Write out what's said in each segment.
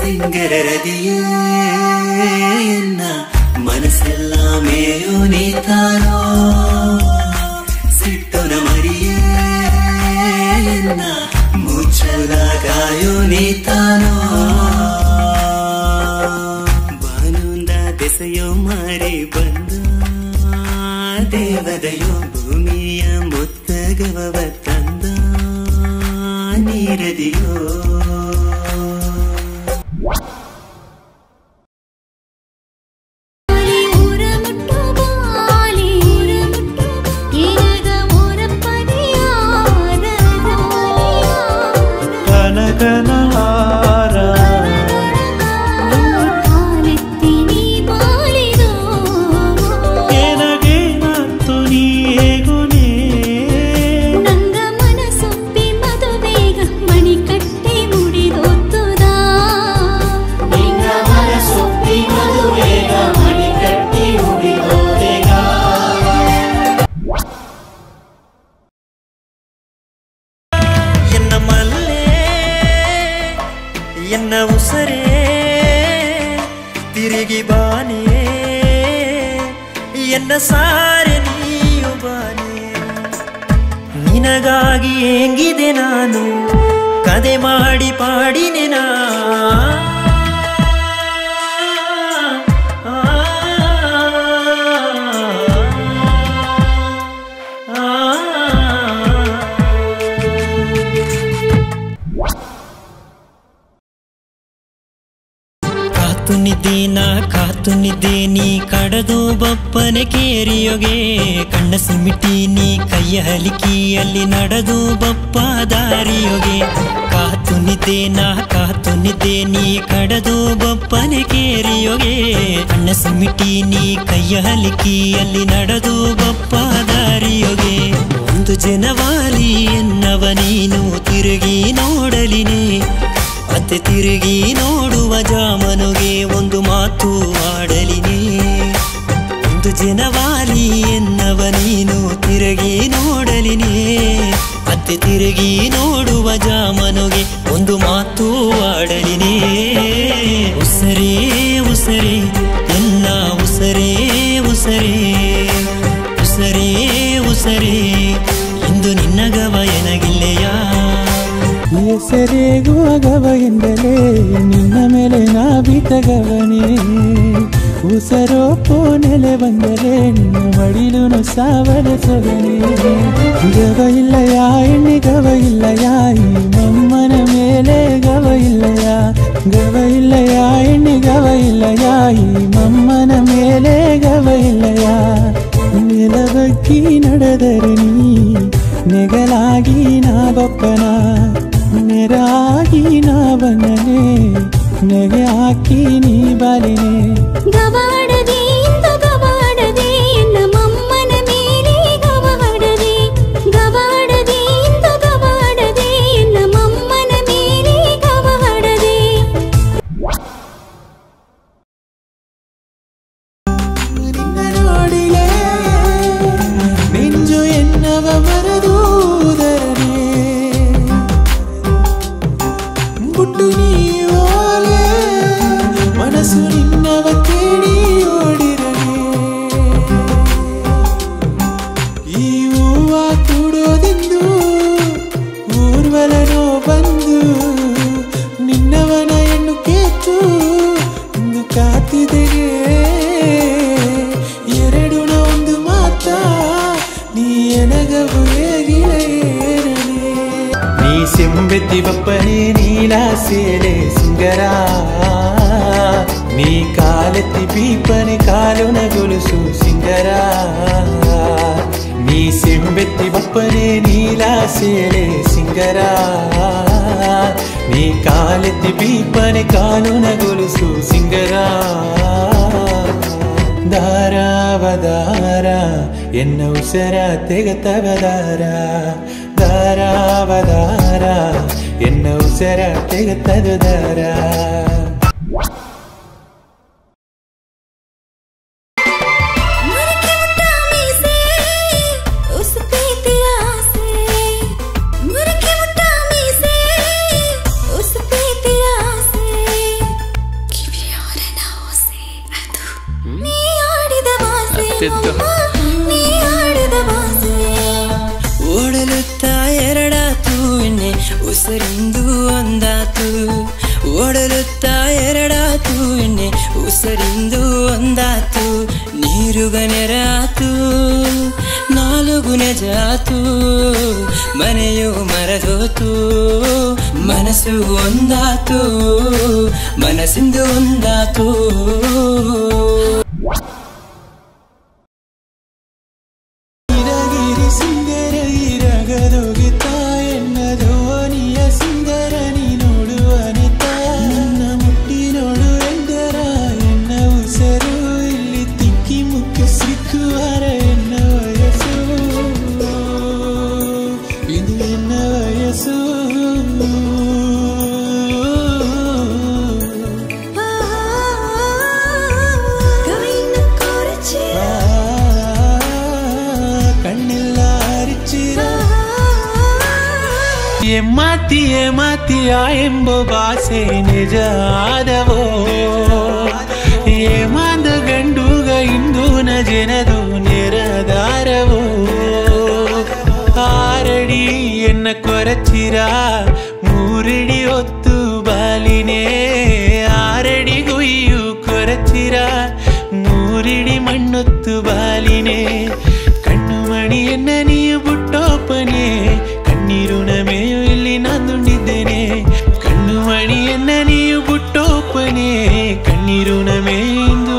ಸಿಂಗರದಿಯೇ ಎನ್ನ ಮನಸ್ಸೆಲ್ಲ ಮೇಯೋ ನೀತಾನೋ ಸಿಟ್ಟುನ ಮರಿಯೇ ಎನ್ನ ಮುಚ್ಚಲಾಗಾಯೋ ನೀತಾನೋ ಬಾನುಂದ ದೆಸೆಯೋ ಮಾರಿ ಬಂದ ದೇವದಯೋ ಭೂಮಿಯ ಮುತ್ತಗವ ತಂದ ನೀರದಿಯೋ ಎನ್ನ ಉಸರೇ ತಿರುಗಿ ಬಾನೆ ಎನ್ನ ಸಾರೆ ನೀಯು ಬಾನೆ ನಿನಗಾಗಿ ಹೆಂಗಿದೆ ನಾನು ಕದೆ ಮಾಡಿ ಪಾಡಿನೆ ನಾ ಕಾತು ನಿದ್ದೆ ನೀ ಕಡದು ಬಪ್ಪನೆ ಕೇರಿಯೋಗೆ ಕಣ್ಣ ಸಿಮಿಟಿ ನೀ ಕೈಯ ಹಲಿಕಿಯಲ್ಲಿ ನಡೆದು ಬಪ್ಪ ದಾರಿಯೋಗೆ ಕಾತು ನಿದ್ದೆ ನೀ ಕಡದು ಬಪ್ಪನೆ ಕೇರಿಯೋಗೆ ಕಣ್ಣ ಸಿಮಿಟಿ ನೀ ಕೈಯ ಹಲಿಕಿಯಲ್ಲಿ ನಡೆದು ಬಪ್ಪ ದಾರಿಯೋಗೆ ಒಂದು ಜನವಾಲಿ ಎನ್ನವ ನೀನು ತಿರುಗಿ ನೋಡಲಿನೇ ಮತ್ತೆ ತಿರುಗಿ ನೋಡುವ ಜಾಮನುಗೆ ಒಂದು ಮಾತು ಆಡಲಿನೇ ಒಂದು ಜನವಾಲಿ ಎನ್ನವ ನೀನು ತಿರುಗಿ ನೋಡಲಿನೇ ಮತ್ತೆ ತಿರುಗಿ ನೋಡುವ ಜಾಮನುಗೆ ಒಂದು ಮಾತು ಆಡಲಿನೇ ಉಸರೇ ಉಸರೇ ಎನ್ನ ಉಸರೇ ಉಸರೇ ಉಸರೇ ಉಸರೇ ಇಂದು ನಿನ್ನ ಗವ ಎನಗಿಲ್ಲೆಯ ಹೆಸರೇಗುವ ಗವ ಎಂದಲೇ ನಿನ್ನ ಮೇಲೆ ನಾ ಬಿತ್ತಗವನೇ ಉಸರೋಪೋ ನೆಲೆ ಬಂದರೆ ನಿನ್ನ ಮಡಿಲುನು ಸಾವಲ ಸೊಗನೆ ಗವ ಇಲ್ಲಯ ಎಣ್ಣೆ ಗವ ಇಲ್ಲಯ ಈ ಮಮ್ಮನ ಮೇಲೆ ಗವ ಇಲ್ಲಯ ಗವ ಇಲ್ಲಯ ಎಣ್ಣೆ ಗವ ಇಲ್ಲಯ ಈ ಮಮ್ಮನ ಮೇಲೆ ಗವ ಇಲ್ಲಯ ನೆಲಬಗ್ಗಿ ನಡೆದರೆ ನೀ ನೆಗಲಾಗಿ ನಾ ಬಪ್ಪನ ನೆರಾಗಿ ನಾ ಬಂದನೆ ನೆಗೆ ಹಾಕಿ ನೀ ಬಾಲಿನೆ ಗವಾಡದೆ ಇಂದು ಗವಾಡದೆ ಎನ್ನ ಮಮ್ಮನ ಮೇಲೆ ಗವಾಡದೆ ಗವಾಡದೆ ಇಂದು ಗವಾಡದೆ ಎನ್ನ ಮಮ್ಮನ ಮೇಲೆ ಗವಾಡದೆ ನಿನ್ನ ನೋಡಿಲೆ ನೆಂಜು ಎನ್ನವ ಮರದೂದರನೆ ಬುಟ್ಟು ನೀವೋಲೆ ಮನಸ್ಸು ನಿನ್ನವ ಕೇಳಿ ಓಡಿರನೆ ಈ ಹೂವ ಕೂಡೋದೆಂದು ಊರ್ವಲನೋ ಬಂದು ನಿನ್ನವನ ಹೆಣ್ಣು ಕೇತು ಇಂದು ಕಾತಿದೆಗೆ ಎರಡು ಒಂದು ಮಾತ ನೀ ಎನಗವು ಹೇಗಿಲೆ ನೀ ಸೆಂಬೆತ್ತಿ ಬಪ್ಪನೆ ನೀಲ ಸೇಲೆ ಸಿಂಗರ ನೀ ಕಾಲೆತ್ತಿ ಬೀಪನೆ ಕಾಲುನ ಗೊಲುಸು ಸಿಂಗರ ನೀ ಸೆಂಬೆತ್ತಿ ಬಪ್ಪನೆ ನೀಲ ಸೇಲೆ ಸಿಂಗರ ನೀ ಕಾಲೆತ್ತಿ ಬೀಪನೆ ಕಾಲುನ ಗೊಲುಸು ಸಿಂಗರ ದಾರಾವದಾರ ಎನ್ನ ಉಸರ ತೆಗತವದಾರ ದಾರಾವದಾರ ಎನ್ನ ಉಸರ ತೆಗತದುದಾರ ನೀ ಆಡಿದ ಭಾಷೆ ಓಡಲುತ್ತಾ ಎರಡಾತು ಎಣ್ಣೆ ಉಸರಿಂದು ಒಂದಾತು ಓಡಲುತ್ತಾ ಎರಡಾತು ಎಣ್ಣೆ ಉಸರಿಂದು ಒಂದಾತು ನೀರುಗ ನೆರಾತು ನಾಲುಗು ನೆಜಾತು ಮನೆಯು ಮರದೋತು ಮನಸ್ಸು ಒಂದಾತು ಮನಸ್ಸಿಂದು ಒಂದಾತು ಮಾತಿಯ ಎಂಬ ಭಾಷೆ ನಿಜ ಆದವೋ ಏಮಾಂದ ಗಂಡುಗ ಇಂದೂನ ಜನದು ನಿರದಾರವೋ ಆರಡಿ ಎನ್ನ ಕೊರಚಿರ ಮೂರಡಿ ಹೊತ್ತು ಬಾಲಿನೇ ಆರಡಿ ಗುಯ್ಯು ಕೊರಚಿರ ಮೂರಡಿ ಮಣ್ಣೊತ್ತು ಬಾಲಿನೇ ಕಣ್ಣು ಮಣಿಯನ್ನ ನೀವು ಬುಟ್ಟೋಪನೆ ಕಣ್ಣೀರುಣಮೆಯು ಇಲ್ಲಿ ನಾನುಂಡಿದ್ದೇನೆ ಕಣ್ಣು ಮಣಿಯನ್ನ ನೀವು ಬುಟ್ಟೋಪನೆ ಕಣ್ಣೀರುಣಮೆಯಿಂದ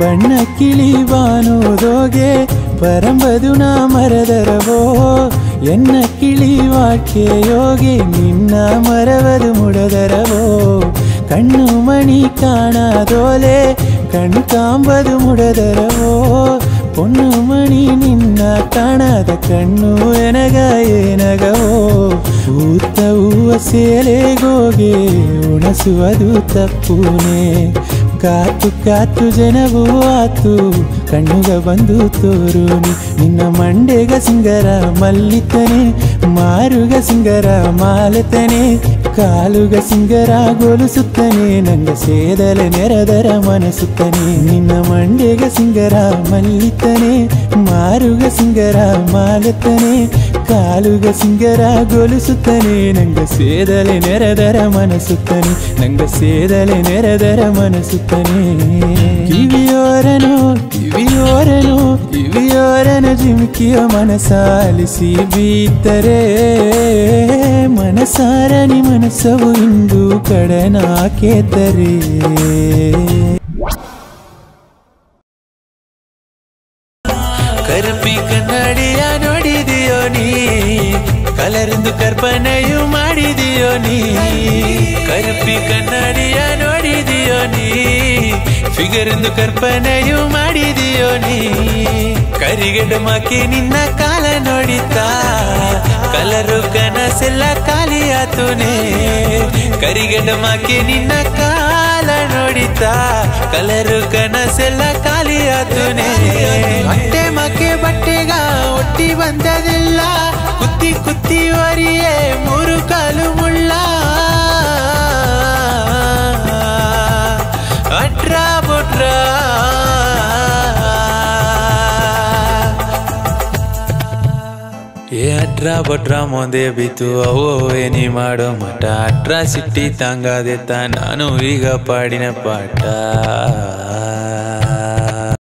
ಬಣ್ಣ ಕಿಳಿವಾನೋದೋಗೆ ಪರಂಬದು ನಾ ಮರದರವೋ ಎನ್ನ ಕಿಳಿವಾಕೆ ಯೋಗಿ ನಿನ್ನ ಮರವದು ಮುಡದರವೋ ಕಣ್ಣು ಮಣಿ ಕಾಣದೋಲೆ ಕಣ್ಣು ಕಾಂಬದು ಮುಡದರವೋ ಪೊನ್ನು ಮಣಿ ನಿನ್ನ ಕಾಣದ ಕಣ್ಣು ಎನಗ ಏನಗವೋ ಊತ ಹೂವ ಸೇಲೆಗೋಗೆ ಉಣಸುವುದು ತಪ್ಪುನೇ ಕಾತು ಕಾತು ಜನವೂ ಆತು ಕಣ್ಣುಗ ಬಂದು ತೋರುನಿ ನಿನ್ನ ಮಂಡೆಗ ಸಿಂಗರ ಮಲ್ಲಿತನೆ ಮಾರುಗ ಸಿಂಗರ ಮಾಲತನೆ ಕಾಲುಗ ಸಿಂಗರ ಗೊಲುಸುತ್ತನೆ ನಂಗ ಸೇದಲೆ ನೆರದರ ಮನಸುತ್ತನೆ ನಿನ್ನ ಮಂಡೆಗ ಸಿಂಗರ ಮಲ್ಲಿತನೆ ಮಾರುಗ ಸಿಂಗರ ಮಾಲತನೆ ಕಾಲುಗ ಸಿಂಗರ ಗೊಲುಸುತ್ತನೆ ನಂಗ ಸೇದಲೆ ನೆರದರ ಮನಸುತ್ತನೆ ನಂಗ ಸೇದಲೆ ನೆರದರ ಮನಸುತ್ತನೆ ಕಿವಿಯೋರನು ಜಿಮ್ಕಿಯ ಮನಸಾಲಿಸಿ ಬೀತರೆ ಮನಸಾರನಿ ಮನಸ್ಸವು ಇಂದು ಕಡನಾಕೇತರೆ ಕರುಪಿ ಕನ್ನಡಿಯ ನೋಡಿದೆಯೋ ನೀ ಕಲರಿಂದು ಕಲ್ಪನೆಯು ಮಾಡಿದೆಯೋ ನೀ ಕರುಪಿ ಕನ್ನಡಿಯ ನೋಡಿದೆಯೋ ನೀ ಫಿಗರಿಂದು ಕಲ್ಪನೆಯು ಮಾಡಿದೆಯೋ ನೀ ಕರಿಗಡ ಮಾಕಿ ನಿನ್ನ ಕಾಲ ನೋಡಿತಾ ಕಲರು ಕನಸೆಲ್ಲ ಖಾಲಿಯಾತುನೇ ಕರಿಗಡ ಮಾಕಿ ನಿನ್ನ ಕಾಲ ನೋಡಿತಾ ಕಲರು ಕನಸೆಲ್ಲ ಖಾಲಿಯಾತುನೇ ಬಟ್ಟೆ ಮಕ್ಕೆ ಬಟ್ಟೆಗ ಒಟ್ಟಿ ಬಂದದಿಲ್ಲ ಕುತ್ತಿ ಕುತ್ತಿ ವರಿಯೇ ಮೂರು ಕಾಲು ಮುಳ್ಳ ಅಟ್ರ ಬೊಟ್ರ ಅಟ್ರ ಬಟ್ರ ಮೊಂದೆ ಬಿತ್ತು ಅವೋ ಏನಿ ಮಾಡೋ ಮಠ ಅಟ್ರಾಸಿಟಿ ತಂಗಾದೆತ್ತ ನಾನು ಈಗ ಪಾಡಿನ ಪಾಠ